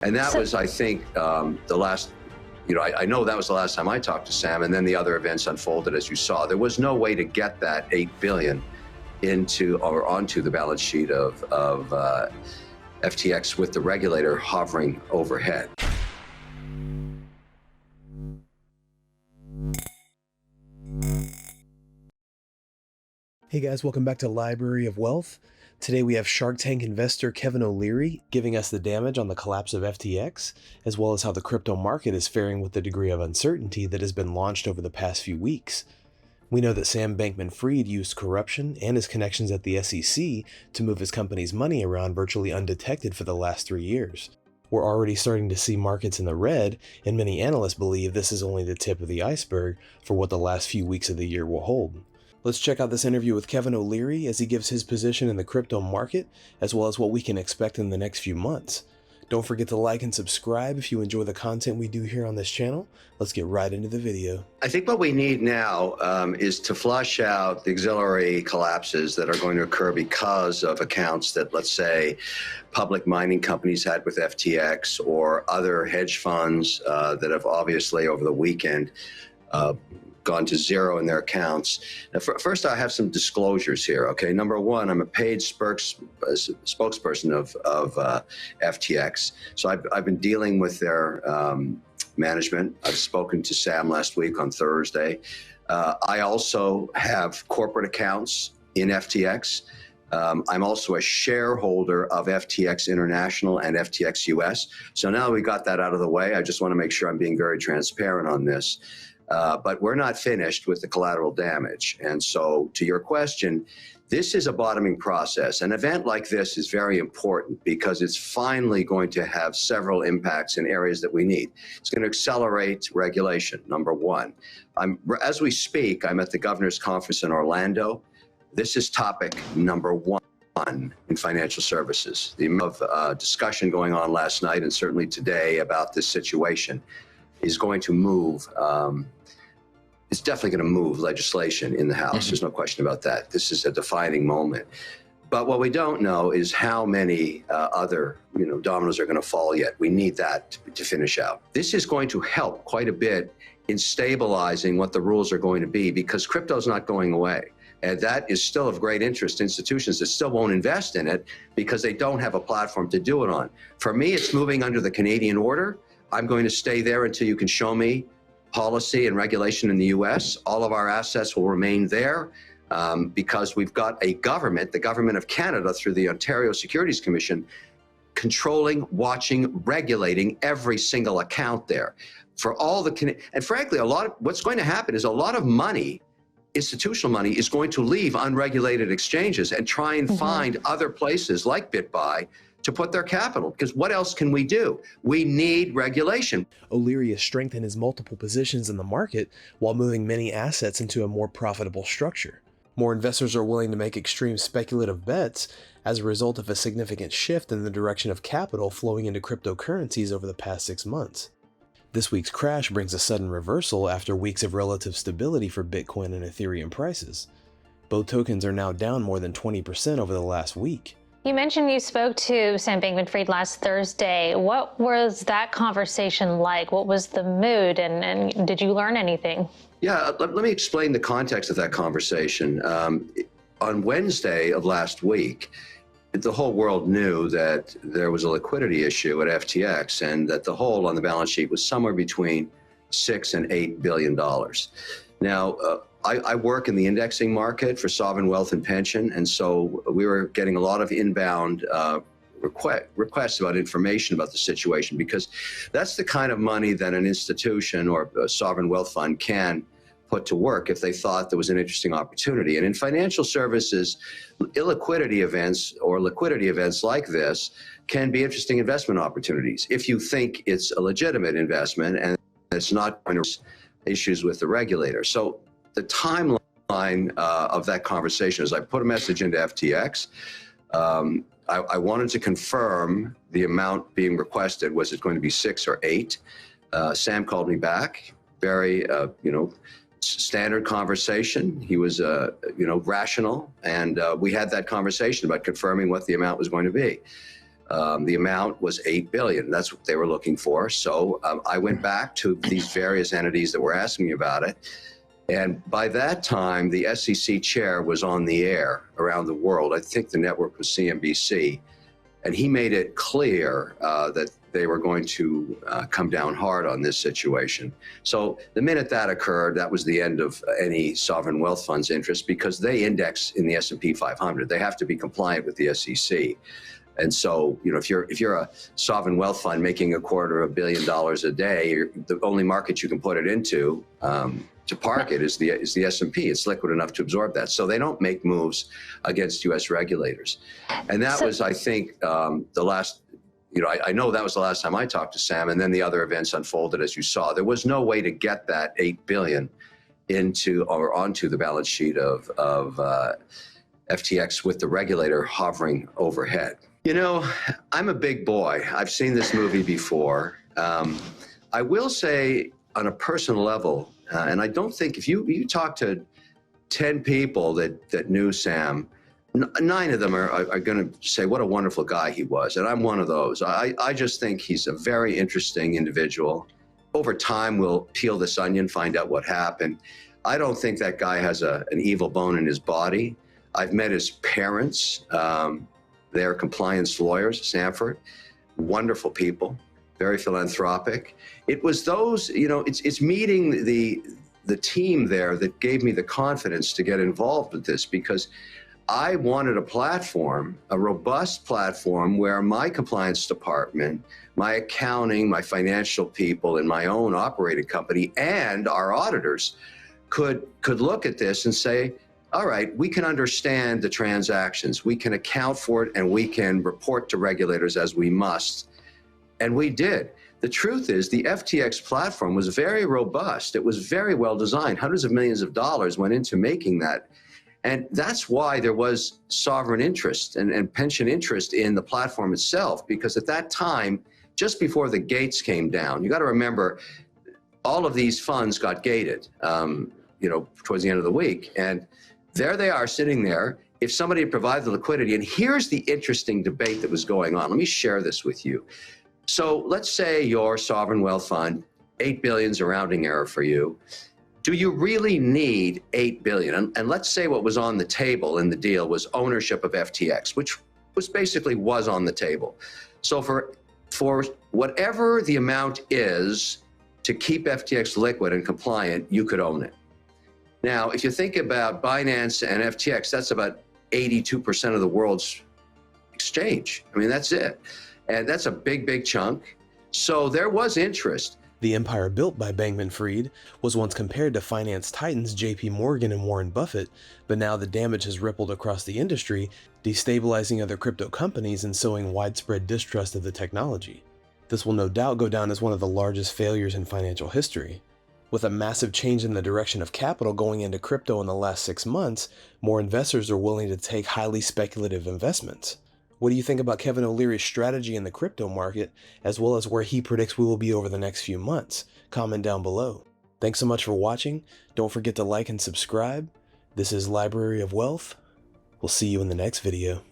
And that was, I think, the last, I know that was the last time I talked to Sam, and then the other events unfolded as you saw. There was no way to get that $8 billion into or onto the balance sheet of FTX with the regulator hovering overhead. Hey guys, welcome back to Library of Wealth. Today we have Shark Tank investor Kevin O'Leary giving us the damage on the collapse of FTX, as well as how the crypto market is faring with the degree of uncertainty that has been launched over the past few weeks. We know that Sam Bankman-Fried used corruption and his connections at the SEC to move his company's money around virtually undetected for the last 3 years. We're already starting to see markets in the red, and many analysts believe this is only the tip of the iceberg for what the last few weeks of the year will hold. Let's check out this interview with Kevin O'Leary as he gives his position in the crypto market, as well as what we can expect in the next few months. Don't forget to like and subscribe if you enjoy the content we do here on this channel. Let's get right into the video. I think what we need now is to flush out the auxiliary collapses that are going to occur because of accounts that, let's say, public mining companies had with FTX or other hedge funds that have obviously over the weekend gone to zero in their accounts. Now, first, I have some disclosures here, okay? Number one, I'm a paid spokesperson of FTX. So I've been dealing with their management. I've spoken to Sam last week on Thursday. I also have corporate accounts in FTX. I'm also a shareholder of FTX International and FTX US. So now we got that out of the way. I just want to make sure I'm being very transparent on this. But we're not finished with the collateral damage. And so to your question, this is a bottoming process. An event like this is very important because it's finally going to have several impacts in areas that we need. It's going to accelerate regulation, number one. As we speak, I'm at the governor's conference in Orlando. This is topic number one in financial services. The amount of discussion going on last night and certainly today about this situation is going to move. It's definitely going to move legislation in the House. There's no question about that. This is a defining moment. But what we don't know is how many other dominoes are going to fall yet. We need that to finish out. This is going to help quite a bit in stabilizing what the rules are going to be because crypto is not going away. And that is still of great interest to institutions that still won't invest in it because they don't have a platform to do it on. For me, it's moving under the Canadian order. I'm going to stay there until you can show me policy and regulation in the US. All of our assets will remain there because we've got a government, the government of Canada through the Ontario Securities Commission, controlling, watching, regulating every single account there. For all the, and frankly, what's going to happen is a lot of money, institutional money, is going to leave unregulated exchanges and try and find other places like BitBuy to put their capital, because what else can we do? We need regulation. O'Leary has strengthened his multiple positions in the market while moving many assets into a more profitable structure. More investors are willing to make extreme speculative bets as a result of a significant shift in the direction of capital flowing into cryptocurrencies over the past 6 months. This week's crash brings a sudden reversal after weeks of relative stability for Bitcoin and Ethereum prices. Both tokens are now down more than 20% over the last week. You mentioned you spoke to Sam Bankman-Fried last Thursday. What was that conversation like? What was the mood, and did you learn anything? Yeah, let me explain the context of that conversation. On Wednesday of last week, the whole world knew that there was a liquidity issue at FTX and that the hold on the balance sheet was somewhere between $6 and $8 billion. Now, I work in the indexing market for sovereign wealth and pension, and so we were getting a lot of inbound requests about information about the situation because that's the kind of money that an institution or a sovereign wealth fund can put to work if they thought there was an interesting opportunity. And in financial services, illiquidity events or liquidity events like this can be interesting investment opportunities if you think it's a legitimate investment and it's not going to issues with the regulator. So the timeline of that conversation is I put a message into FTX. I wanted to confirm the amount being requested. Was it going to be 6 or 8? Sam called me back. Very, standard conversation. He was, rational, and we had that conversation about confirming what the amount was going to be. The amount was $8 billion. That's what they were looking for. So I went back to these various entities that were asking me about it. And by that time, the SEC chair was on the air around the world. I think the network was CNBC. And he made it clear that they were going to come down hard on this situation. So the minute that occurred, that was the end of any sovereign wealth fund's interest, because they index in the S&P 500. They have to be compliant with the SEC. And so, you know, if you're a sovereign wealth fund making $250 million a day, the only market you can put it into to park it is the S&P. It's liquid enough to absorb that. So they don't make moves against U.S. regulators. And that was, I think, the last. You know, I know that was the last time I talked to Sam, and then the other events unfolded as you saw. There was no way to get that $8 billion into or onto the balance sheet of FTX with the regulator hovering overhead. You know, I'm a big boy. I've seen this movie before. I will say on a personal level, and I don't think if you talk to 10 people that knew Sam, 9 of them are going to say what a wonderful guy he was, and I'm one of those. I just think he's a very interesting individual. Over time, we'll peel this onion, find out what happened. I don't think that guy has an evil bone in his body. I've met his parents. They're compliance lawyers, Sanford. Wonderful people, very philanthropic. It was those, you know, it's meeting the team there that gave me the confidence to get involved with this, because I wanted a platform, a robust platform where my compliance department, my accounting, my financial people, and my own operating company and our auditors could look at this and say, all right, we can understand the transactions, we can account for it, and we can report to regulators as we must. And we did. The truth is the FTX platform was very robust. It was very well designed. Hundreds of millions of dollars went into making that. And that's why there was sovereign interest and pension interest in the platform itself, because at that time, just before the gates came down, you got to remember, all of these funds got gated, you know, towards the end of the week. And there they are sitting there. If somebody had provided the liquidity, and here's the interesting debate that was going on. Let me share this with you. So let's say your sovereign wealth fund, $8 billion is a rounding error for you. Do you really need $8 billion? And let's say what was on the table in the deal was ownership of FTX, which was on the table. So for whatever the amount is to keep FTX liquid and compliant, you could own it. Now, if you think about Binance and FTX, that's about 82% of the world's exchange. I mean, that's it. And that's a big, big chunk. So there was interest. The empire built by Bankman-Fried was once compared to finance titans JP Morgan and Warren Buffett, but now the damage has rippled across the industry, destabilizing other crypto companies and sowing widespread distrust of the technology. This will no doubt go down as one of the largest failures in financial history. With a massive change in the direction of capital going into crypto in the last 6 months, more investors are willing to take highly speculative investments. What do you think about Kevin O'Leary's strategy in the crypto market, as well as where he predicts we will be over the next few months? Comment down below. Thanks so much for watching. Don't forget to like and subscribe. This is Library of Wealth. We'll see you in the next video.